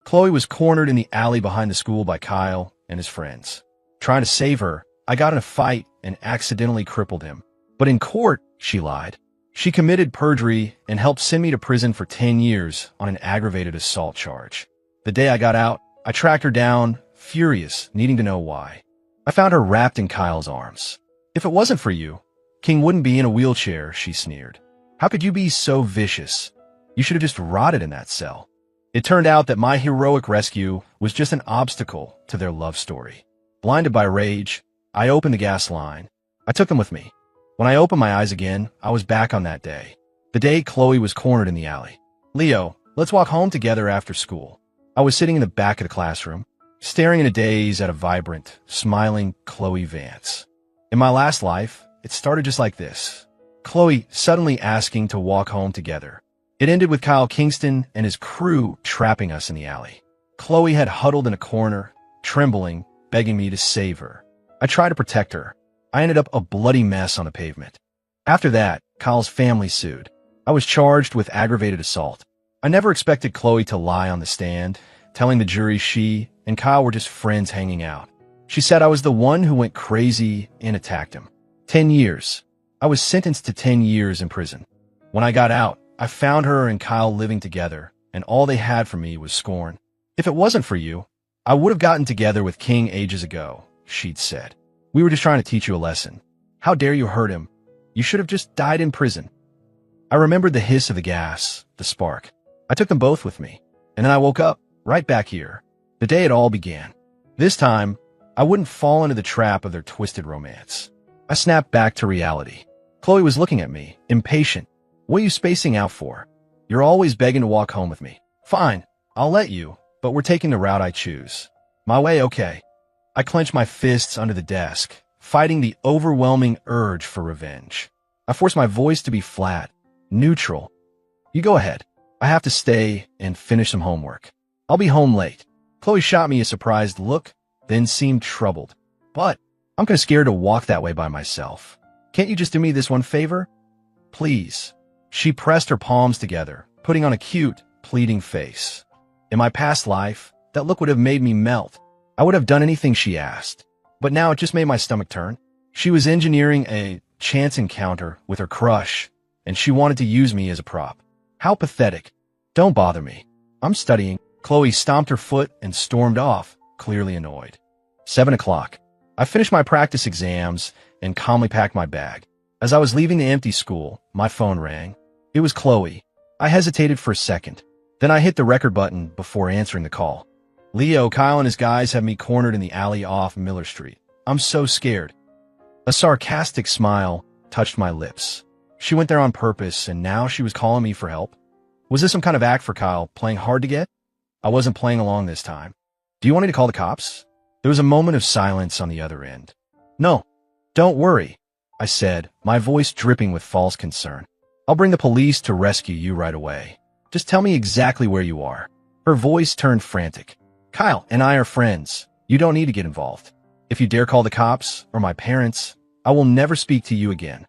Chloe was cornered in the alley behind the school by Kyle and his friends. Trying to save her, I got in a fight and accidentally crippled him. But in court, she lied. She committed perjury and helped send me to prison for 10 years on an aggravated assault charge. The day I got out, I tracked her down, furious, needing to know why. I found her wrapped in Kyle's arms. "If it wasn't for you, King wouldn't be in a wheelchair," she sneered. "How could you be so vicious? You should have just rotted in that cell." It turned out that my heroic rescue was just an obstacle to their love story. Blinded by rage, I opened the gas line. I took them with me. When I opened my eyes again, I was back on that day. The day Chloe was cornered in the alley. "Leo, let's walk home together after school." I was sitting in the back of the classroom, staring in a daze at a vibrant, smiling Chloe Vance. In my last life, it started just like this. Chloe suddenly asking to walk home together. It ended with Kyle Kingston and his crew trapping us in the alley. Chloe had huddled in a corner, trembling, begging me to save her. I tried to protect her. I ended up a bloody mess on the pavement. After that, Kyle's family sued. I was charged with aggravated assault. I never expected Chloe to lie on the stand, telling the jury she and Kyle were just friends hanging out. She said I was the one who went crazy and attacked him. 10 years. I was sentenced to 10 years in prison. When I got out, I found her and Kyle living together, and all they had for me was scorn. "If it wasn't for you, I would have gotten together with King ages ago," she'd said. "We were just trying to teach you a lesson. How dare you hurt him? You should have just died in prison." I remembered the hiss of the gas, the spark. I took them both with me, and then I woke up, right back here, the day it all began. This time, I wouldn't fall into the trap of their twisted romance. I snapped back to reality. Chloe was looking at me, impatient. "What are you spacing out for? You're always begging to walk home with me." "Fine, I'll let you, but we're taking the route I choose." "My way, okay." I clenched my fists under the desk, fighting the overwhelming urge for revenge. I forced my voice to be flat, neutral. "You go ahead. I have to stay and finish some homework. I'll be home late." Chloe shot me a surprised look, then seemed troubled. "But I'm kinda scared to walk that way by myself. Can't you just do me this one favor? Please." She pressed her palms together, putting on a cute, pleading face. In my past life, that look would have made me melt. I would have done anything she asked. But now it just made my stomach turn. She was engineering a chance encounter with her crush, and she wanted to use me as a prop. How pathetic. "Don't bother me. I'm studying." Chloe stomped her foot and stormed off, clearly annoyed. 7 o'clock. I finished my practice exams and calmly packed my bag. As I was leaving the empty school, my phone rang. It was Chloe. I hesitated for a second. Then I hit the record button before answering the call. "Leo, Kyle and his guys have me cornered in the alley off Miller Street. I'm so scared." A sarcastic smile touched my lips. She went there on purpose, and now she was calling me for help? Was this some kind of act for Kyle, playing hard to get? I wasn't playing along this time. "Do you want me to call the cops?" There was a moment of silence on the other end. "No, don't worry," I said, my voice dripping with false concern. "I'll bring the police to rescue you right away. Just tell me exactly where you are." Her voice turned frantic. "Kyle and I are friends. You don't need to get involved. If you dare call the cops or my parents, I will never speak to you again."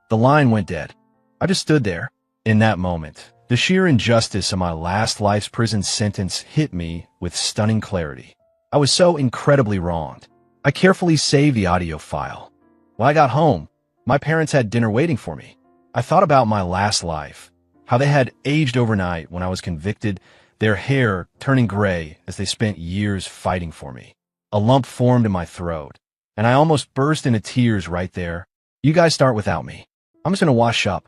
The line went dead. I just stood there. In that moment, the sheer injustice of my last life's prison sentence hit me with stunning clarity. I was so incredibly wronged. I carefully saved the audio file. When I got home, my parents had dinner waiting for me. I thought about my last life, how they had aged overnight when I was convicted, their hair turning gray as they spent years fighting for me. A lump formed in my throat, and I almost burst into tears right there. "You guys start without me. I'm just gonna wash up."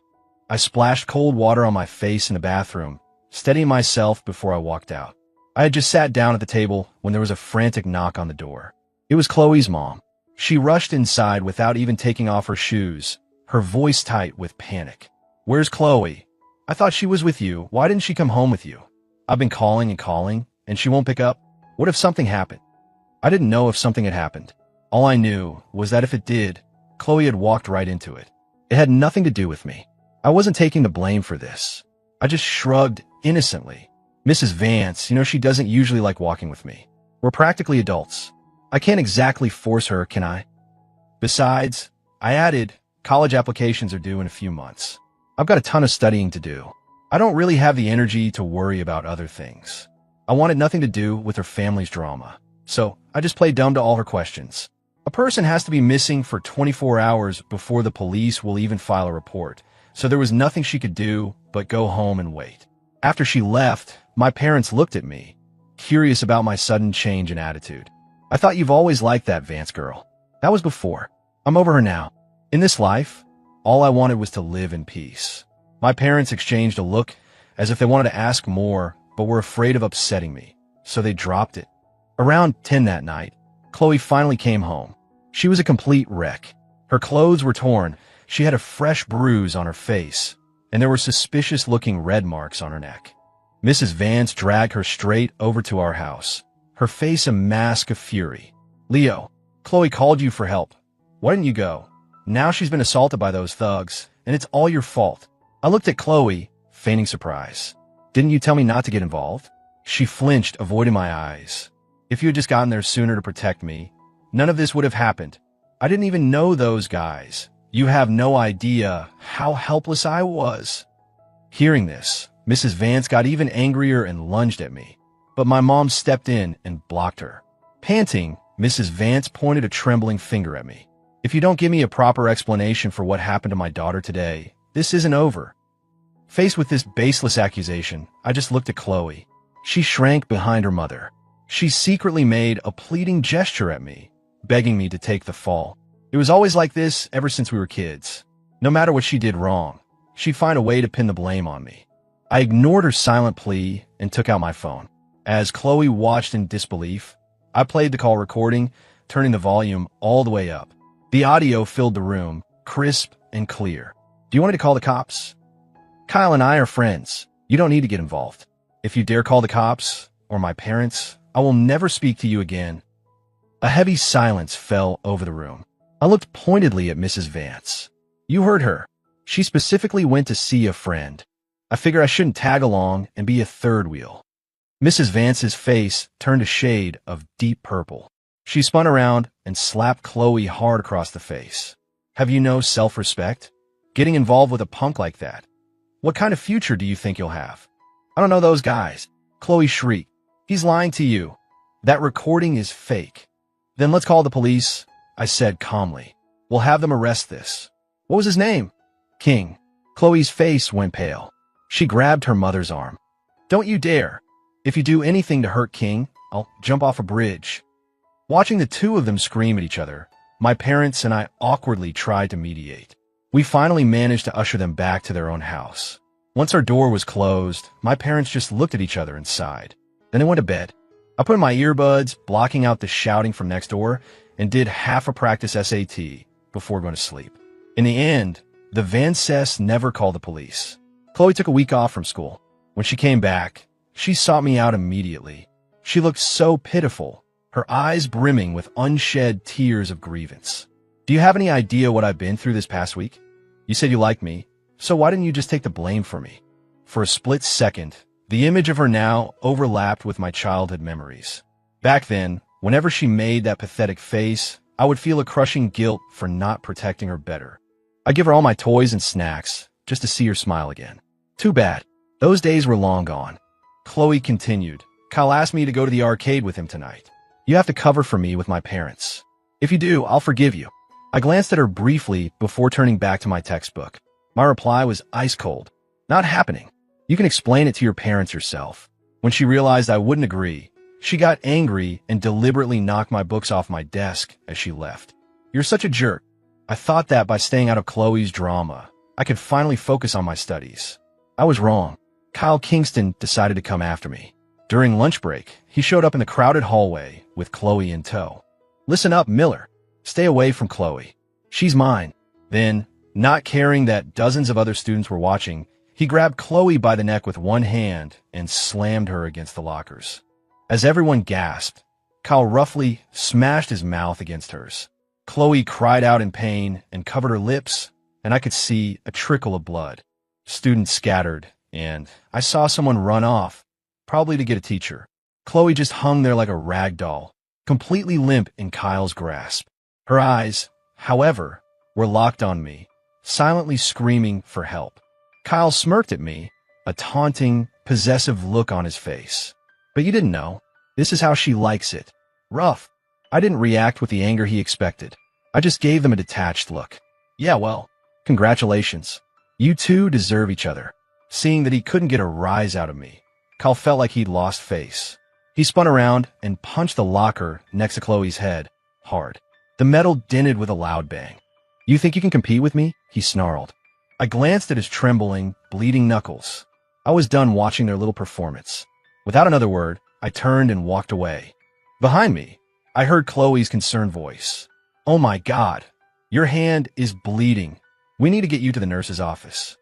I splashed cold water on my face in the bathroom, steadying myself before I walked out. I had just sat down at the table when there was a frantic knock on the door. It was Chloe's mom. She rushed inside without even taking off her shoes, her voice tight with panic. "Where's Chloe? I thought she was with you. Why didn't she come home with you? I've been calling and calling, and she won't pick up. What if something happened?" I didn't know if something had happened. All I knew was that if it did, Chloe had walked right into it. It had nothing to do with me. I wasn't taking the blame for this. I just shrugged innocently. "Mrs. Vance, she doesn't usually like walking with me. We're practically adults. I can't exactly force her, can I? Besides," I added, "college applications are due in a few months. I've got a ton of studying to do. I don't really have the energy to worry about other things." I wanted nothing to do with her family's drama. So I just played dumb to all her questions. A person has to be missing for 24 hours before the police will even file a report, so there was nothing she could do but go home and wait. After she left, my parents looked at me, curious about my sudden change in attitude. I thought you've always liked that Vance girl. That was before. I'm over her now. In this life, all I wanted was to live in peace. My parents exchanged a look as if they wanted to ask more, but were afraid of upsetting me, so they dropped it. Around 10 that night, Chloe finally came home. She was a complete wreck. Her clothes were torn, she had a fresh bruise on her face, and there were suspicious-looking red marks on her neck. Mrs. Vance dragged her straight over to our house, her face a mask of fury. "Leo, Chloe called you for help. Why didn't you go? Now she's been assaulted by those thugs, and it's all your fault." I looked at Chloe, feigning surprise. "Didn't you tell me not to get involved?" She flinched, avoiding my eyes. "If you had just gotten there sooner to protect me, none of this would have happened. I didn't even know those guys. You have no idea how helpless I was." Hearing this, Mrs. Vance got even angrier and lunged at me, but my mom stepped in and blocked her. Panting, Mrs. Vance pointed a trembling finger at me. "If you don't give me a proper explanation for what happened to my daughter today, this isn't over." Faced with this baseless accusation, I just looked at Chloe. She shrank behind her mother. She secretly made a pleading gesture at me, begging me to take the fall. It was always like this ever since we were kids. No matter what she did wrong, she'd find a way to pin the blame on me. I ignored her silent plea and took out my phone. As Chloe watched in disbelief, I played the call recording, turning the volume all the way up. The audio filled the room, crisp and clear. "Do you want me to call the cops?" "Kyle and I are friends. You don't need to get involved. If you dare call the cops or my parents, I will never speak to you again." A heavy silence fell over the room. I looked pointedly at Mrs. Vance. "You heard her. She specifically went to see a friend. I figure I shouldn't tag along and be a third wheel." Mrs. Vance's face turned a shade of deep purple. She spun around and slapped Chloe hard across the face. "Have you no self-respect? Getting involved with a punk like that? What kind of future do you think you'll have?" "I don't know those guys," Chloe shrieked. "He's lying to you. That recording is fake." "Then let's call the police," I said calmly. "We'll have them arrest this." "What was his name?" "King." Chloe's face went pale. She grabbed her mother's arm. "Don't you dare. If you do anything to hurt King, I'll jump off a bridge." Watching the two of them scream at each other, my parents and I awkwardly tried to mediate. We finally managed to usher them back to their own house. Once our door was closed, my parents just looked at each other and sighed. Then they went to bed. I put in my earbuds, blocking out the shouting from next door, and did half a practice SAT before going to sleep. In the end, the Vances never called the police. Chloe took a week off from school. When she came back, she sought me out immediately. She looked so pitiful, her eyes brimming with unshed tears of grievance. "Do you have any idea what I've been through this past week? You said you liked me, so why didn't you just take the blame for me?" For a split second, the image of her now overlapped with my childhood memories. Back then, whenever she made that pathetic face, I would feel a crushing guilt for not protecting her better. I'd give her all my toys and snacks, just to see her smile again. Too bad. Those days were long gone. Chloe continued. "Kyle asked me to go to the arcade with him tonight. You have to cover for me with my parents. If you do, I'll forgive you." I glanced at her briefly before turning back to my textbook. My reply was ice cold. "Not happening. You can explain it to your parents yourself." When she realized I wouldn't agree, she got angry and deliberately knocked my books off my desk as she left. "You're such a jerk." I thought that by staying out of Chloe's drama, I could finally focus on my studies. I was wrong. Kyle Kingston decided to come after me. During lunch break, he showed up in the crowded hallway with Chloe in tow. "Listen up, Miller. Stay away from Chloe. She's mine." Then, not caring that dozens of other students were watching, he grabbed Chloe by the neck with one hand and slammed her against the lockers. As everyone gasped, Kyle roughly smashed his mouth against hers. Chloe cried out in pain and covered her lips, and I could see a trickle of blood. Students scattered, and I saw someone run off, probably to get a teacher. Chloe just hung there like a rag doll, completely limp in Kyle's grasp. Her eyes, however, were locked on me, silently screaming for help. Kyle smirked at me, a taunting, possessive look on his face. But you didn't know. This is how she likes it. Rough. I didn't react with the anger he expected. I just gave them a detached look. Yeah, well, congratulations. You two deserve each other. Seeing that he couldn't get a rise out of me, Kyle felt like he'd lost face. He spun around and punched the locker next to Chloe's head, hard. The metal dented with a loud bang. You think you can compete with me? He snarled. I glanced at his trembling, bleeding knuckles. I was done watching their little performance. Without another word, I turned and walked away. Behind me, I heard Chloe's concerned voice. Oh my God, your hand is bleeding. We need to get you to the nurse's office.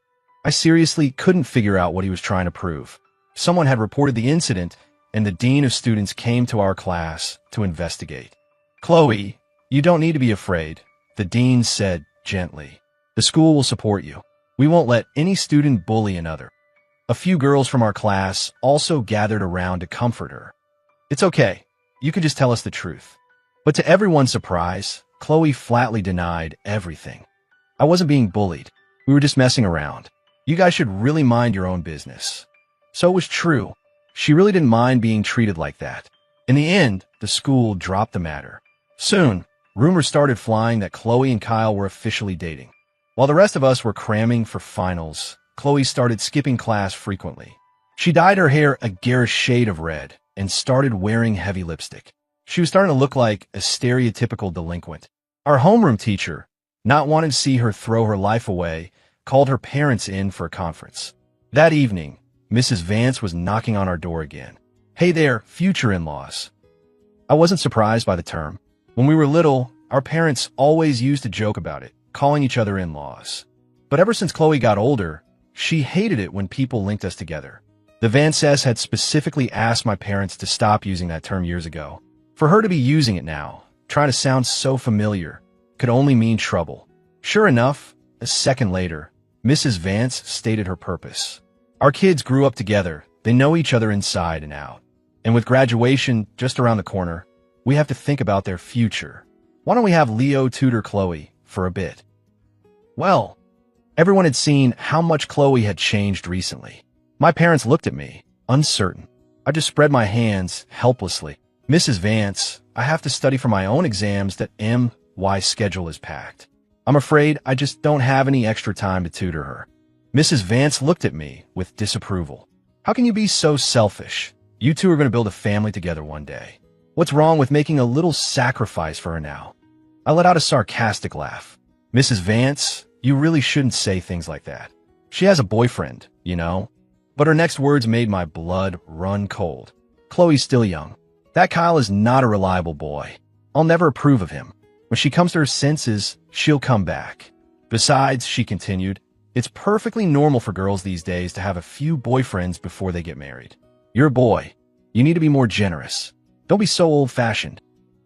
I seriously couldn't figure out what he was trying to prove. Someone had reported the incident, and the dean of students came to our class to investigate. Chloe, you don't need to be afraid, the dean said gently. The school will support you. We won't let any student bully another. A few girls from our class also gathered around to comfort her. It's okay. You can just tell us the truth. But to everyone's surprise, Chloe flatly denied everything. I wasn't being bullied. We were just messing around. You guys should really mind your own business. So it was true. She really didn't mind being treated like that. In the end, the school dropped the matter. Soon, rumors started flying that Chloe and Kyle were officially dating. While the rest of us were cramming for finals, Chloe started skipping class frequently. She dyed her hair a garish shade of red and started wearing heavy lipstick. She was starting to look like a stereotypical delinquent. Our homeroom teacher, not wanting to see her throw her life away, called her parents in for a conference. That evening, Mrs. Vance was knocking on our door again. Hey there, future in-laws. I wasn't surprised by the term. When we were little, our parents always used to joke about it, calling each other in-laws. But ever since Chloe got older, she hated it when people linked us together. The Vances had specifically asked my parents to stop using that term years ago. For her to be using it now, trying to sound so familiar, could only mean trouble. Sure enough, a second later, Mrs. Vance stated her purpose. Our kids grew up together. They know each other inside and out. And with graduation just around the corner, we have to think about their future. Why don't we have Leo tutor Chloe for a bit? Well, everyone had seen how much Chloe had changed recently. My parents looked at me, uncertain. I just spread my hands helplessly. Mrs. Vance, I have to study for my own exams that my schedule is packed. I'm afraid I just don't have any extra time to tutor her. Mrs. Vance looked at me with disapproval. How can you be so selfish? You two are going to build a family together one day. What's wrong with making a little sacrifice for her now? I let out a sarcastic laugh. Mrs. Vance, you really shouldn't say things like that. She has a boyfriend, you know? But her next words made my blood run cold. Chloe's still young. That Kyle is not a reliable boy. I'll never approve of him. When she comes to her senses, she'll come back. Besides, she continued, it's perfectly normal for girls these days to have a few boyfriends before they get married. You're a boy. You need to be more generous. Don't be so old-fashioned.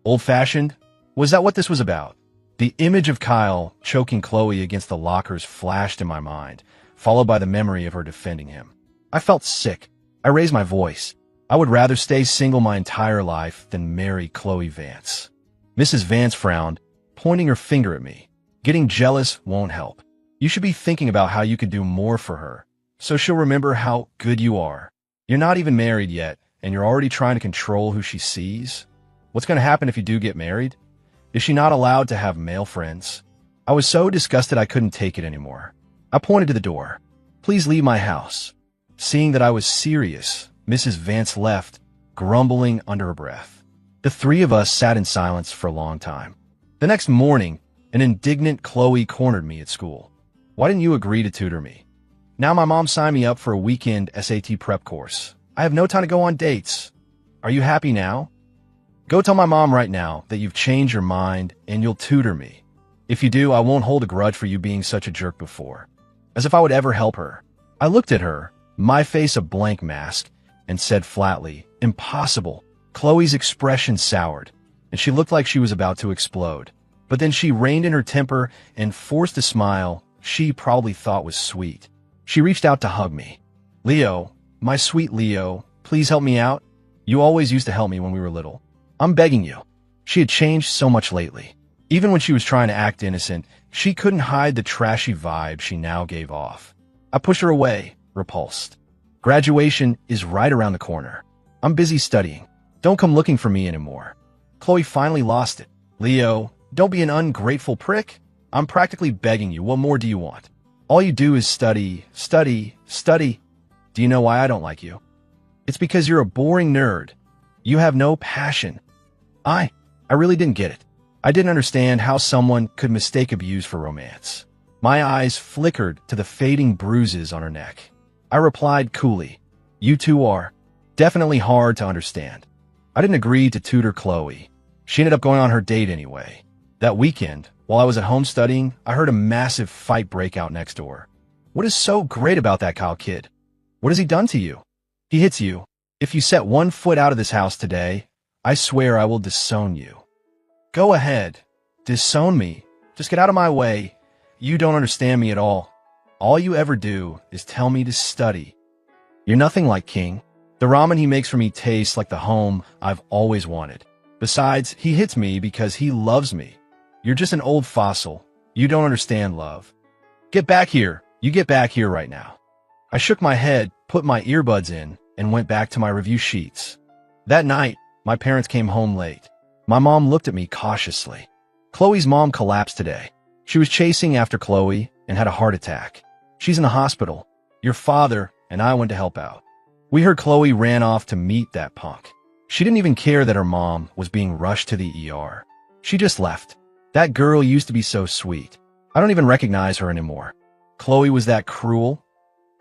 Old-fashioned? Was that what this was about? The image of Kyle choking Chloe against the lockers flashed in my mind, followed by the memory of her defending him. I felt sick. I raised my voice. I would rather stay single my entire life than marry Chloe Vance. Mrs. Vance frowned, pointing her finger at me. Getting jealous won't help. You should be thinking about how you could do more for her, so she'll remember how good you are. You're not even married yet, and you're already trying to control who she sees? What's going to happen if you do get married? Is she not allowed to have male friends? I was so disgusted I couldn't take it anymore. I pointed to the door. Please leave my house. Seeing that I was serious, Mrs. Vance left, grumbling under her breath. The three of us sat in silence for a long time. The next morning, an indignant Chloe cornered me at school. Why didn't you agree to tutor me? Now my mom signed me up for a weekend SAT prep course. I have no time to go on dates. Are you happy now? Go tell my mom right now that you've changed your mind and you'll tutor me. If you do, I won't hold a grudge for you being such a jerk before. As if I would ever help her. I looked at her, my face a blank mask, and said flatly, impossible. Chloe's expression soured, and she looked like she was about to explode. But then she reined in her temper and forced a smile she probably thought was sweet. She reached out to hug me. Leo, my sweet Leo, please help me out. You always used to help me when we were little. I'm begging you. She had changed so much lately. Even when she was trying to act innocent, she couldn't hide the trashy vibe she now gave off. I pushed her away, repulsed. Graduation is right around the corner. I'm busy studying. Don't come looking for me anymore. Chloe finally lost it. Leo, don't be an ungrateful prick. I'm practically begging you. What more do you want? All you do is study, study, study. Do you know why I don't like you? It's because you're a boring nerd. You have no passion. I really didn't get it. I didn't understand how someone could mistake abuse for romance. My eyes flickered to the fading bruises on her neck. I replied coolly, "You two are definitely hard to understand." I didn't agree to tutor Chloe. She ended up going on her date anyway. That weekend, while I was at home studying, I heard a massive fight break out next door. What is so great about that Kyle kid? What has he done to you? He hits you. If you set 1 foot out of this house today, I swear I will disown you. Go ahead. Disown me. Just get out of my way. You don't understand me at all. All you ever do is tell me to study. You're nothing like King. The ramen he makes for me tastes like the home I've always wanted. Besides, he hits me because he loves me. You're just an old fossil. You don't understand love. Get back here. You get back here right now. I shook my head, put my earbuds in, and went back to my review sheets. That night, my parents came home late. My mom looked at me cautiously. Chloe's mom collapsed today. She was chasing after Chloe and had a heart attack. She's in the hospital. Your father and I went to help out. We heard Chloe ran off to meet that punk. She didn't even care that her mom was being rushed to the ER. She just left. That girl used to be so sweet. I don't even recognize her anymore. Chloe was that cruel?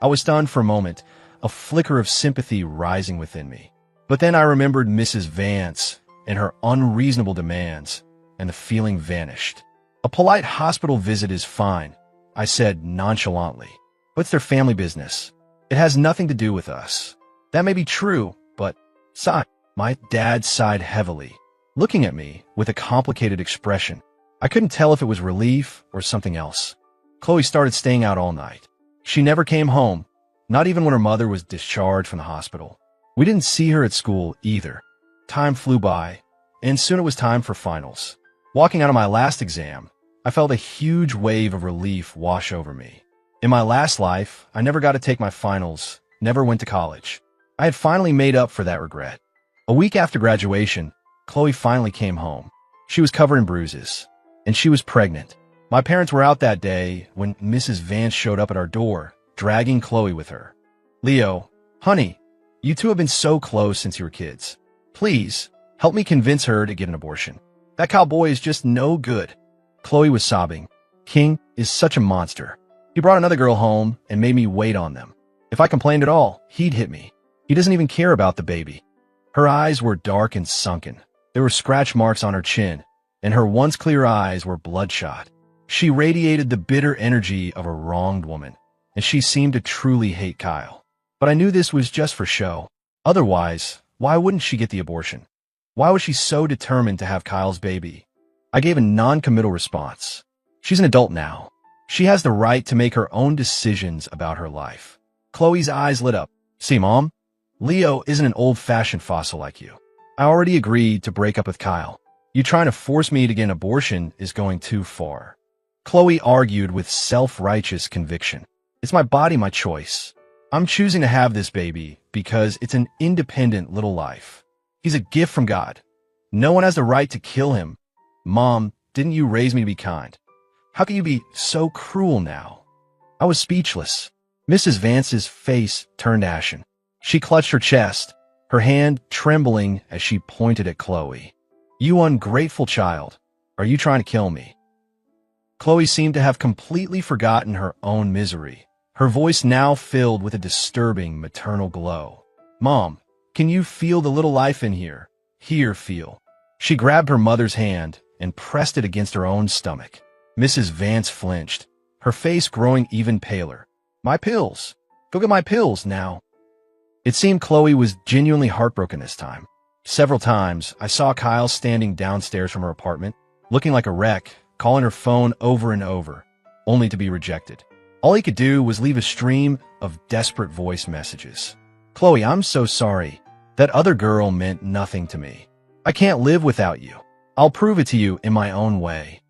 I was stunned for a moment, a flicker of sympathy rising within me. But then I remembered Mrs. Vance and her unreasonable demands, and the feeling vanished. A polite hospital visit is fine, I said nonchalantly. But it's their family business. It has nothing to do with us. That may be true, but sigh. My dad sighed heavily, looking at me with a complicated expression. I couldn't tell if it was relief or something else. Chloe started staying out all night. She never came home, not even when her mother was discharged from the hospital. We didn't see her at school either. Time flew by, and soon it was time for finals. Walking out of my last exam, I felt a huge wave of relief wash over me. In my last life, I never got to take my finals, never went to college. I had finally made up for that regret. A week after graduation, Chloe finally came home. She was covered in bruises, and she was pregnant. My parents were out that day when Mrs. Vance showed up at our door, dragging Chloe with her. Leo, honey, you two have been so close since you were kids. Please, help me convince her to get an abortion. That cowboy is just no good. Chloe was sobbing. King is such a monster. He brought another girl home and made me wait on them. If I complained at all, he'd hit me. He doesn't even care about the baby. Her eyes were dark and sunken. There were scratch marks on her chin, and her once clear eyes were bloodshot. She radiated the bitter energy of a wronged woman, and she seemed to truly hate Kyle. But I knew this was just for show. Otherwise, why wouldn't she get the abortion? Why was she so determined to have Kyle's baby? I gave a non-committal response. She's an adult now. She has the right to make her own decisions about her life. Chloe's eyes lit up. See, Mom? Leo isn't an old-fashioned fossil like you. I already agreed to break up with Kyle. You trying to force me to get an abortion is going too far. Chloe argued with self-righteous conviction. It's my body, my choice. I'm choosing to have this baby because it's an independent little life. He's a gift from God. No one has the right to kill him. Mom, didn't you raise me to be kind? How can you be so cruel now? I was speechless. Mrs. Vance's face turned ashen. She clutched her chest, her hand trembling as she pointed at Chloe. You ungrateful child. Are you trying to kill me? Chloe seemed to have completely forgotten her own misery, her voice now filled with a disturbing maternal glow. Mom, can you feel the little life in here? Here, feel. She grabbed her mother's hand and pressed it against her own stomach. Mrs. Vance flinched, her face growing even paler. My pills. Go get my pills now. It seemed Chloe was genuinely heartbroken this time. Several times, I saw Kyle standing downstairs from her apartment, looking like a wreck, calling her phone over and over, only to be rejected. All he could do was leave a stream of desperate voice messages. Chloe, I'm so sorry. That other girl meant nothing to me. I can't live without you. I'll prove it to you in my own way.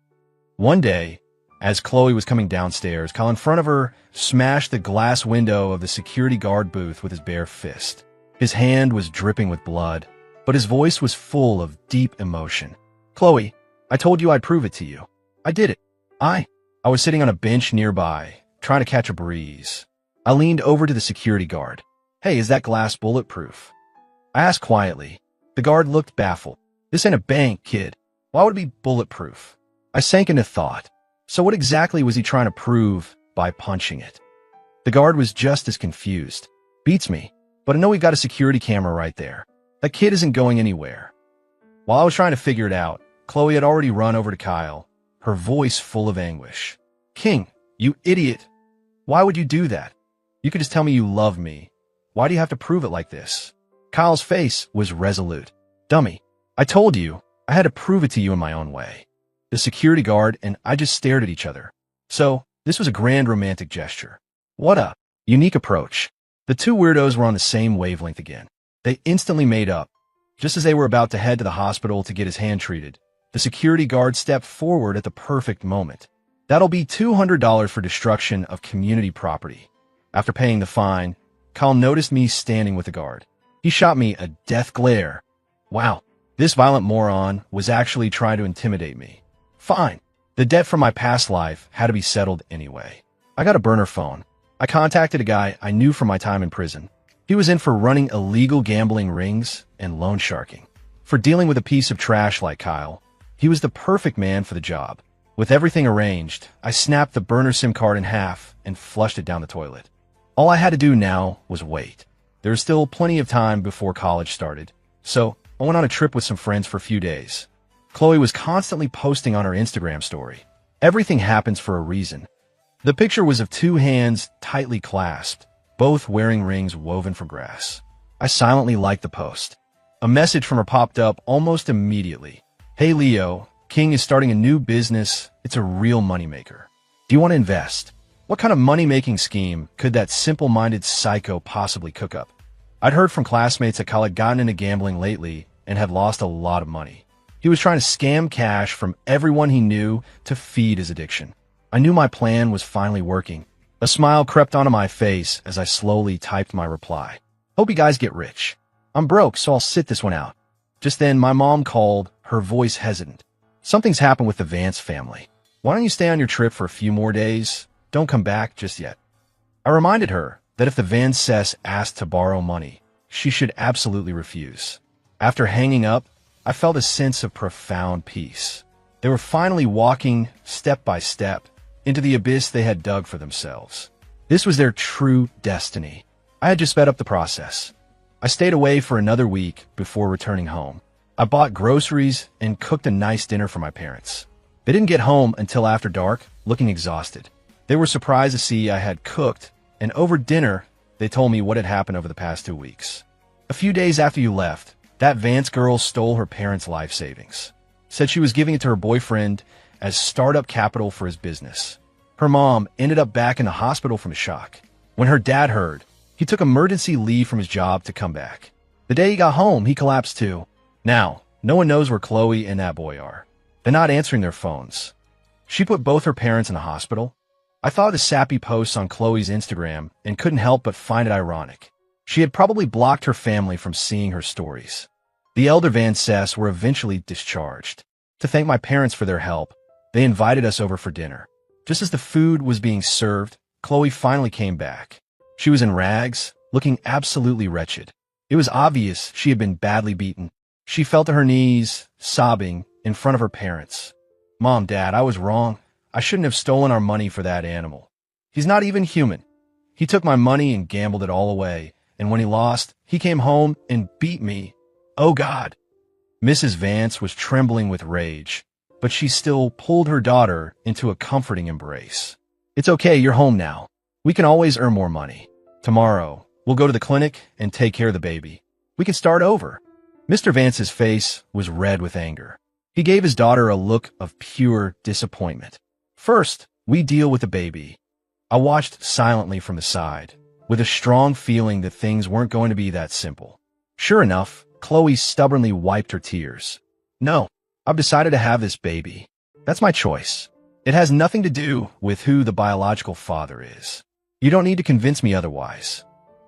One day, as Chloe was coming downstairs, Kyle in front of her smashed the glass window of the security guard booth with his bare fist. His hand was dripping with blood, but his voice was full of deep emotion. Chloe, I told you I'd prove it to you. I did it. I was sitting on a bench nearby, trying to catch a breeze. I leaned over to the security guard. Hey, is that glass bulletproof? I asked quietly. The guard looked baffled. This ain't a bank, kid. Why would it be bulletproof? I sank into thought. So what exactly was he trying to prove by punching it? The guard was just as confused. Beats me, but I know we've got a security camera right there. That kid isn't going anywhere. While I was trying to figure it out, Chloe had already run over to Kyle, her voice full of anguish. King, you idiot. Why would you do that? You could just tell me you love me. Why do you have to prove it like this? Kyle's face was resolute. Dummy, I told you, I had to prove it to you in my own way. The security guard and I just stared at each other. So, this was a grand romantic gesture. What a unique approach. The two weirdos were on the same wavelength again. They instantly made up. Just as they were about to head to the hospital to get his hand treated, the security guard stepped forward at the perfect moment. That'll be $200 for destruction of community property. After paying the fine, Kyle noticed me standing with the guard. He shot me a death glare. Wow, this violent moron was actually trying to intimidate me. Fine. The debt from my past life had to be settled anyway. I got a burner phone. I contacted a guy I knew from my time in prison. He was in for running illegal gambling rings and loan sharking. For dealing with a piece of trash like Kyle, he was the perfect man for the job. With everything arranged, I snapped the burner SIM card in half and flushed it down the toilet. All I had to do now was wait. There was still plenty of time before college started, so I went on a trip with some friends for a few days. Chloe was constantly posting on her Instagram story. Everything happens for a reason. The picture was of two hands tightly clasped, both wearing rings woven from grass. I silently liked the post. A message from her popped up almost immediately. Hey Leo, King is starting a new business. It's a real moneymaker. Do you want to invest? What kind of money-making scheme could that simple-minded psycho possibly cook up? I'd heard from classmates that Kyle had gotten into gambling lately and had lost a lot of money. He was trying to scam cash from everyone he knew to feed his addiction. I knew my plan was finally working. A smile crept onto my face as I slowly typed my reply. Hope you guys get rich. I'm broke, so I'll sit this one out. Just then, my mom called, her voice hesitant. Something's happened with the Vance family. Why don't you stay on your trip for a few more days? Don't come back just yet. I reminded her that if the Vances asked to borrow money, she should absolutely refuse. After hanging up, I felt a sense of profound peace. They were finally walking, step by step, into the abyss they had dug for themselves. This was their true destiny. I had just sped up the process. I stayed away for another week before returning home. I bought groceries and cooked a nice dinner for my parents. They didn't get home until after dark, looking exhausted. They were surprised to see I had cooked, and over dinner, they told me what had happened over the past 2 weeks. A few days after you left, that Vance girl stole her parents' life savings. Said she was giving it to her boyfriend as startup capital for his business. Her mom ended up back in the hospital from shock. When her dad heard, he took emergency leave from his job to come back. The day he got home, he collapsed too. Now, no one knows where Chloe and that boy are. They're not answering their phones. She put both her parents in the hospital. I thought of the sappy posts on Chloe's Instagram and couldn't help but find it ironic. She had probably blocked her family from seeing her stories. The elder Vances were eventually discharged. To thank my parents for their help, they invited us over for dinner. Just as the food was being served, Chloe finally came back. She was in rags, looking absolutely wretched. It was obvious she had been badly beaten. She fell to her knees, sobbing, in front of her parents. Mom, Dad, I was wrong. I shouldn't have stolen our money for that animal. He's not even human. He took my money and gambled it all away, and when he lost, he came home and beat me. Oh, God. Mrs. Vance was trembling with rage, but she still pulled her daughter into a comforting embrace. It's okay, you're home now. We can always earn more money. Tomorrow, we'll go to the clinic and take care of the baby. We can start over. Mr. Vance's face was red with anger. He gave his daughter a look of pure disappointment. First, we deal with the baby. I watched silently from the side, with a strong feeling that things weren't going to be that simple. Sure enough, Chloe stubbornly wiped her tears. No, I've decided to have this baby. That's my choice. It has nothing to do with who the biological father is. You don't need to convince me otherwise.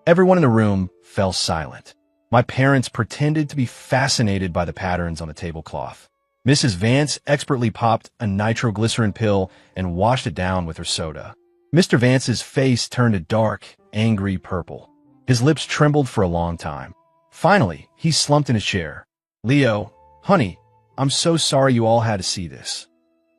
Everyone in the room fell silent. My parents pretended to be fascinated by the patterns on the tablecloth. Mrs. Vance expertly popped a nitroglycerin pill and washed it down with her soda. Mr. Vance's face turned a dark, angry purple. His lips trembled for a long time. Finally, he slumped in his chair. Leo, honey, I'm so sorry you all had to see this.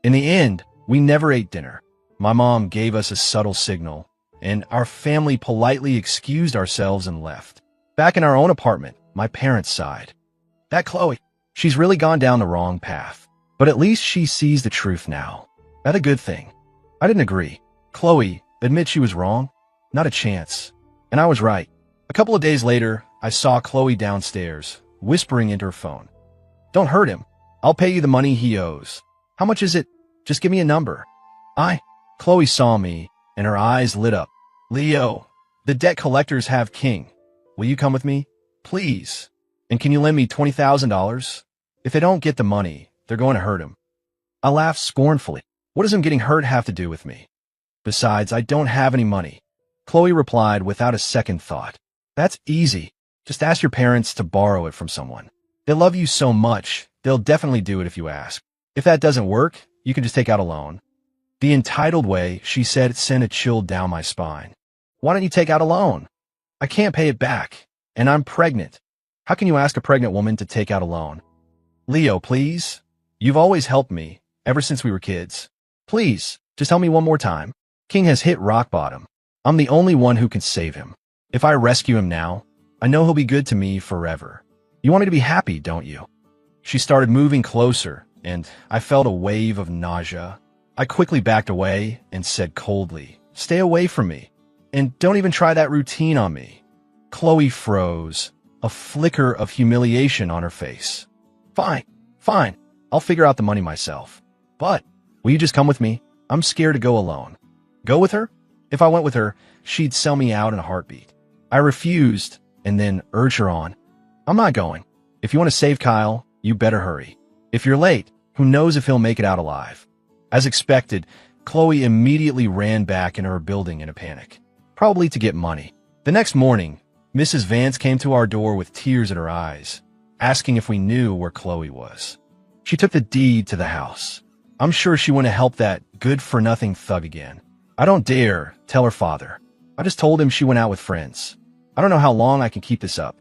In the end, we never ate dinner. My mom gave us a subtle signal, and our family politely excused ourselves and left. Back in our own apartment, my parents sighed. That Chloe, she's really gone down the wrong path. But at least she sees the truth now. That's a good thing. I didn't agree. Chloe, admit she was wrong? Not a chance. And I was right. A couple of days later, I saw Chloe downstairs, whispering into her phone. Don't hurt him. I'll pay you the money he owes. How much is it? Just give me a number. Chloe saw me, and her eyes lit up. Leo, the debt collectors have King. Will you come with me? Please. And can you lend me $20,000? If they don't get the money, they're going to hurt him. I laughed scornfully. What does him getting hurt have to do with me? Besides, I don't have any money. Chloe replied without a second thought. That's easy. Just ask your parents to borrow it from someone. They love you so much, they'll definitely do it if you ask. If that doesn't work, you can just take out a loan. The entitled way she said it sent a chill down my spine. Why don't you take out a loan? I can't pay it back, and I'm pregnant. How can you ask a pregnant woman to take out a loan? Leo, please. You've always helped me, ever since we were kids. Please, just tell me one more time. King has hit rock bottom. I'm the only one who can save him. If I rescue him now, I know he'll be good to me forever. You want me to be happy, don't you? She started moving closer, and I felt a wave of nausea. I quickly backed away and said coldly, stay away from me, and don't even try that routine on me. Chloe froze, a flicker of humiliation on her face. Fine, I'll figure out the money myself. But, will you just come with me? I'm scared to go alone. Go with her? If I went with her, she'd sell me out in a heartbeat. I refused, and then urged her on. I'm not going. If you want to save Kyle, you better hurry. If you're late, who knows if he'll make it out alive. As expected, Chloe immediately ran back into her building in a panic, probably to get money. The next morning, Mrs. Vance came to our door with tears in her eyes, asking if we knew where Chloe was. She took the deed to the house. I'm sure she wouldn't help that good-for-nothing thug again. I don't dare tell her father. I just told him she went out with friends. I don't know how long I can keep this up.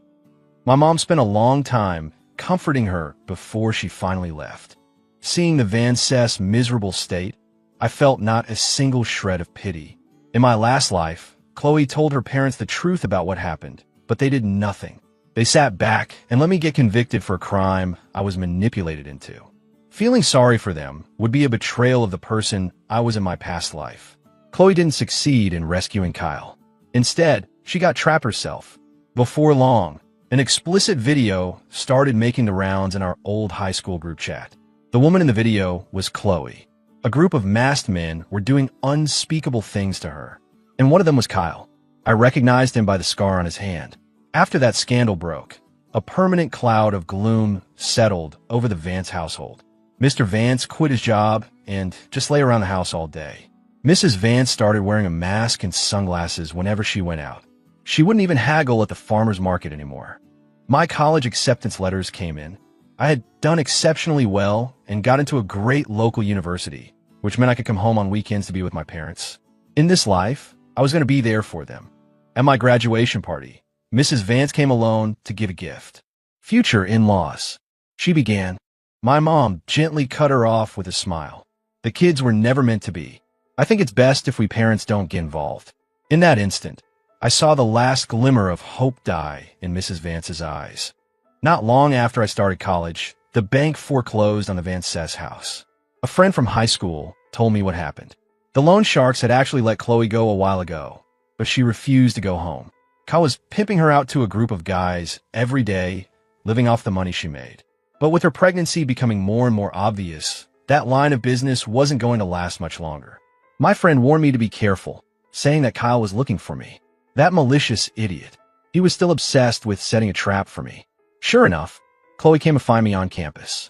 My mom spent a long time comforting her before she finally left. Seeing the Vance's miserable state, I felt not a single shred of pity. In my last life, Chloe told her parents the truth about what happened, but they did nothing. They sat back and let me get convicted for a crime I was manipulated into. Feeling sorry for them would be a betrayal of the person I was in my past life. Chloe didn't succeed in rescuing Kyle. Instead, she got trapped herself. Before long, an explicit video started making the rounds in our old high school group chat. The woman in the video was Chloe. A group of masked men were doing unspeakable things to her. And one of them was Kyle. I recognized him by the scar on his hand. After that scandal broke, a permanent cloud of gloom settled over the Vance household. Mr. Vance quit his job and just lay around the house all day. Mrs. Vance started wearing a mask and sunglasses whenever she went out. She wouldn't even haggle at the farmer's market anymore. My college acceptance letters came in. I had done exceptionally well and got into a great local university, which meant I could come home on weekends to be with my parents. In this life, I was going to be there for them. At my graduation party, Mrs. Vance came alone to give a gift. Future in-laws. She began. My mom gently cut her off with a smile. The kids were never meant to be. I think it's best if we parents don't get involved. In that instant, I saw the last glimmer of hope die in Mrs. Vance's eyes. Not long after I started college, the bank foreclosed on the Vance's house. A friend from high school told me what happened. The loan sharks had actually let Chloe go a while ago, but she refused to go home. Kyle was pimping her out to a group of guys every day, living off the money she made. But with her pregnancy becoming more and more obvious, that line of business wasn't going to last much longer. My friend warned me to be careful, saying that Kyle was looking for me. That malicious idiot. He was still obsessed with setting a trap for me. Sure enough, Chloe came to find me on campus.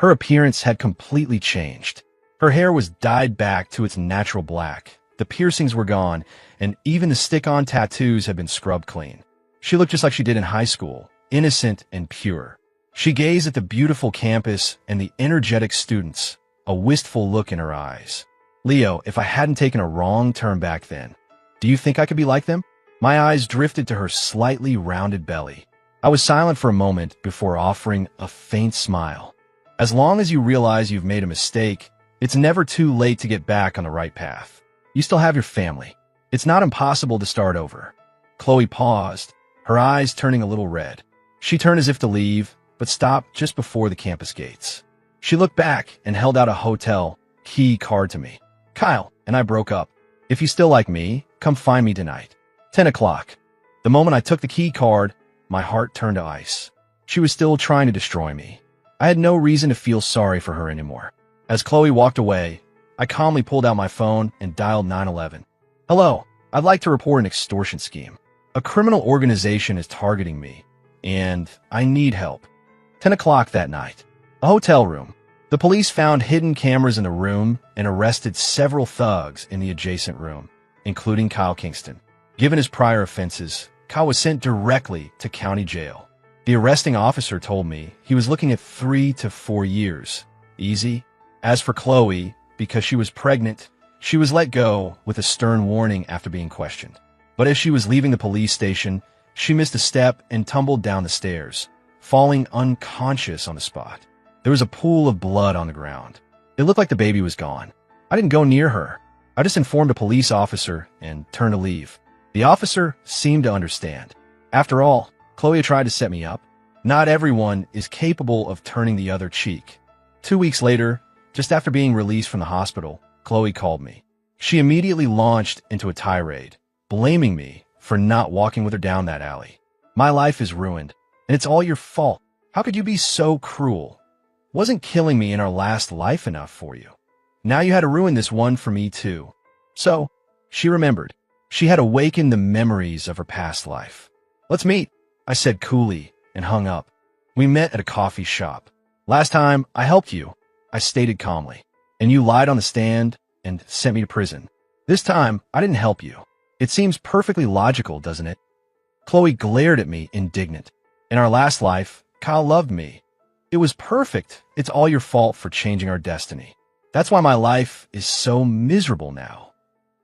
Her appearance had completely changed. Her hair was dyed back to its natural black, the piercings were gone, and even the stick-on tattoos had been scrubbed clean. She looked just like she did in high school, innocent and pure. She gazed at the beautiful campus and the energetic students, a wistful look in her eyes. Leo, if I hadn't taken a wrong turn back then, do you think I could be like them? My eyes drifted to her slightly rounded belly. I was silent for a moment before offering a faint smile. As long as you realize you've made a mistake, it's never too late to get back on the right path. You still have your family. It's not impossible to start over. Chloe paused, her eyes turning a little red. She turned as if to leave, but stopped just before the campus gates. She looked back and held out a hotel key card to me. Kyle and I broke up. If you still like me, come find me tonight. 10 o'clock. The moment I took the key card, my heart turned to ice. She was still trying to destroy me. I had no reason to feel sorry for her anymore. As Chloe walked away, I calmly pulled out my phone and dialed 911. Hello, I'd like to report an extortion scheme. A criminal organization is targeting me, and I need help. 10 o'clock that night. A hotel room. The police found hidden cameras in the room and arrested several thugs in the adjacent room, including Kyle Kingston. Given his prior offenses, Kyle was sent directly to county jail. The arresting officer told me he was looking at 3 to 4 years. Easy. As for Chloe, because she was pregnant, she was let go with a stern warning after being questioned. But as she was leaving the police station, she missed a step and tumbled down the stairs, falling unconscious on the spot. There was a pool of blood on the ground. It looked like the baby was gone. I didn't go near her. I just informed a police officer and turned to leave. The officer seemed to understand. After all, Chloe tried to set me up. Not everyone is capable of turning the other cheek. 2 weeks later, just after being released from the hospital, Chloe called me. She immediately launched into a tirade, blaming me for not walking with her down that alley. My life is ruined, and it's all your fault. How could you be so cruel? Wasn't killing me in our last life enough for you? Now you had to ruin this one for me too. So, she remembered. She had awakened the memories of her past life. Let's meet, I said coolly and hung up. We met at a coffee shop. Last time, I helped you, I stated calmly, and you lied on the stand and sent me to prison. This time, I didn't help you. It seems perfectly logical, doesn't it? Chloe glared at me, indignant. In our last life, Kyle loved me. It was perfect. It's all your fault for changing our destiny. That's why my life is so miserable now.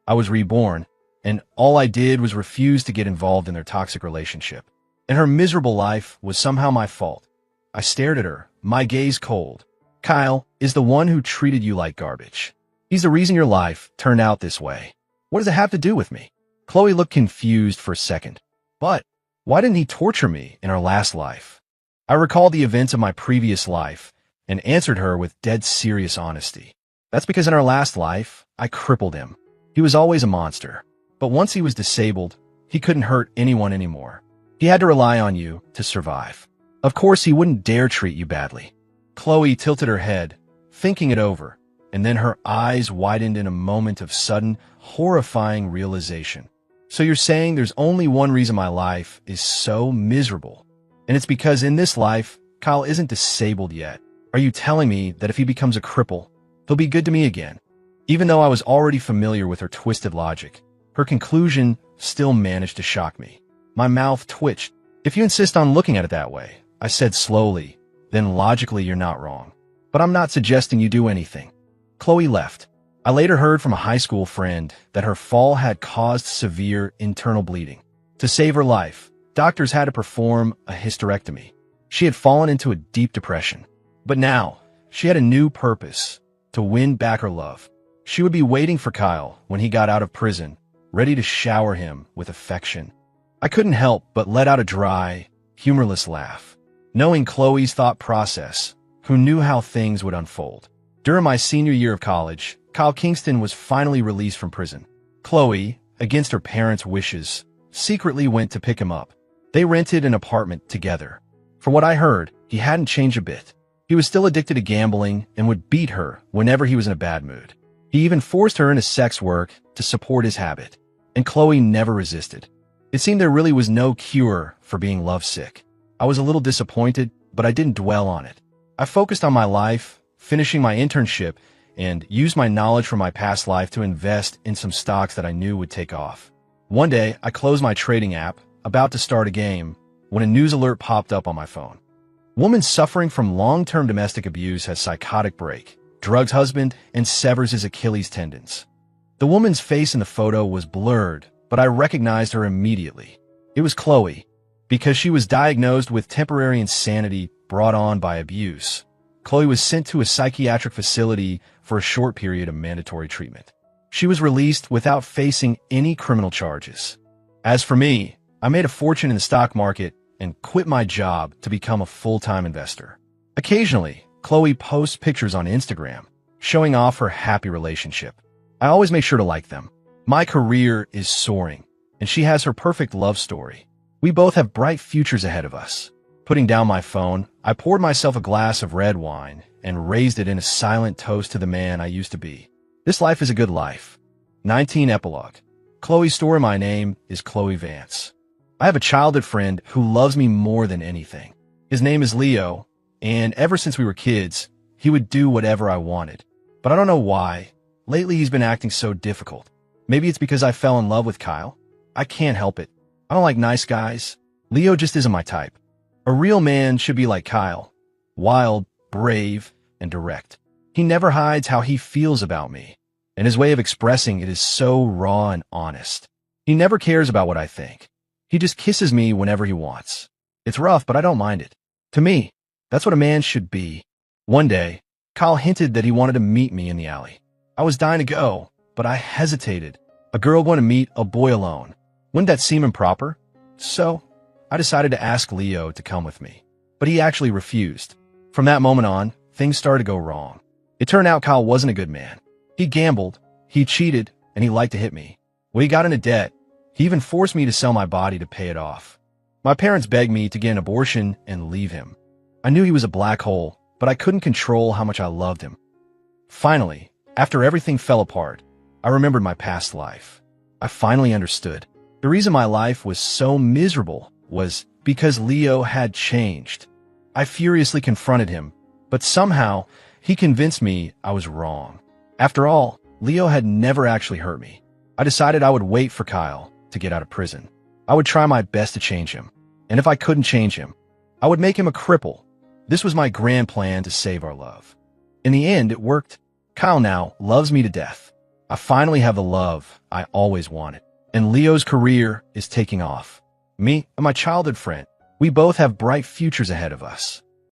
I was reborn, and all I did was refuse to get involved in their toxic relationship. And her miserable life was somehow my fault. I stared at her, my gaze cold. Kyle is the one who treated you like garbage. He's the reason your life turned out this way. What does it have to do with me? Chloe looked confused for a second. But why didn't he torture me in our last life? I recalled the events of my previous life and answered her with dead serious honesty. That's because in our last life, I crippled him. He was always a monster. But once he was disabled, he couldn't hurt anyone anymore. He had to rely on you to survive. Of course, he wouldn't dare treat you badly. Chloe tilted her head, thinking it over, and then her eyes widened in a moment of sudden, horrifying realization. So you're saying there's only one reason my life is so miserable, and it's because in this life, Kyle isn't disabled yet. Are you telling me that if he becomes a cripple, he'll be good to me again? Even though I was already familiar with her twisted logic, her conclusion still managed to shock me. My mouth twitched. If you insist on looking at it that way, I said slowly, then logically you're not wrong. But I'm not suggesting you do anything. Chloe left. I later heard from a high school friend that her fall had caused severe internal bleeding. To save her life, doctors had to perform a hysterectomy. She had fallen into a deep depression. But now, she had a new purpose, to win back her love. She would be waiting for Kyle when he got out of prison, ready to shower him with affection. I couldn't help but let out a dry, humorless laugh, knowing Chloe's thought process, who knew how things would unfold. During my senior year of college, Kyle Kingston was finally released from prison. Chloe, against her parents' wishes, secretly went to pick him up. They rented an apartment together. From what I heard, he hadn't changed a bit. He was still addicted to gambling and would beat her whenever he was in a bad mood. He even forced her into sex work to support his habit, and Chloe never resisted. It seemed there really was no cure for being lovesick. I was a little disappointed, but I didn't dwell on it. I focused on my life, finishing my internship, and used my knowledge from my past life to invest in some stocks that I knew would take off. One day, I closed my trading app, about to start a game, when a news alert popped up on my phone. Woman suffering from long-term domestic abuse has psychotic break, drugs husband, and severs his Achilles tendons. The woman's face in the photo was blurred, but I recognized her immediately. It was Chloe, because she was diagnosed with temporary insanity brought on by abuse. Chloe was sent to a psychiatric facility for a short period of mandatory treatment. She was released without facing any criminal charges. As for me, I made a fortune in the stock market and quit my job to become a full-time investor. Occasionally, Chloe posts pictures on Instagram, showing off her happy relationship. I always make sure to like them. My career is soaring, and she has her perfect love story. We both have bright futures ahead of us. Putting down my phone, I poured myself a glass of red wine and raised it in a silent toast to the man I used to be. This life is a good life. 19 Epilogue. Chloe's story. My name is Chloe Vance. I have a childhood friend who loves me more than anything. His name is Leo, and ever since we were kids, he would do whatever I wanted. But I don't know why. Lately, he's been acting so difficult. Maybe it's because I fell in love with Kyle. I can't help it. I don't like nice guys. Leo just isn't my type. A real man should be like Kyle. Wild, brave, and direct. He never hides how he feels about me, and his way of expressing it is so raw and honest. He never cares about what I think. He just kisses me whenever he wants. It's rough, but I don't mind it. To me, that's what a man should be. One day, Kyle hinted that he wanted to meet me in the alley. I was dying to go, but I hesitated. A girl going to meet a boy alone. Wouldn't that seem improper? So, I decided to ask Leo to come with me. But he actually refused. From that moment on, things started to go wrong. It turned out Kyle wasn't a good man. He gambled, he cheated, and he liked to hit me. When he got into debt, he even forced me to sell my body to pay it off. My parents begged me to get an abortion and leave him. I knew he was a black hole, but I couldn't control how much I loved him. Finally, after everything fell apart, I remembered my past life. I finally understood. The reason my life was so miserable was because Leo had changed. I furiously confronted him, but somehow he convinced me I was wrong. After all, Leo had never actually hurt me. I decided I would wait for Kyle to get out of prison. I would try my best to change him, and if I couldn't change him, I would make him a cripple. This was my grand plan to save our love. In the end, it worked. Kyle now loves me to death. I finally have the love I always wanted, and Leo's career is taking off. Me and my childhood friend, we both have bright futures ahead of us.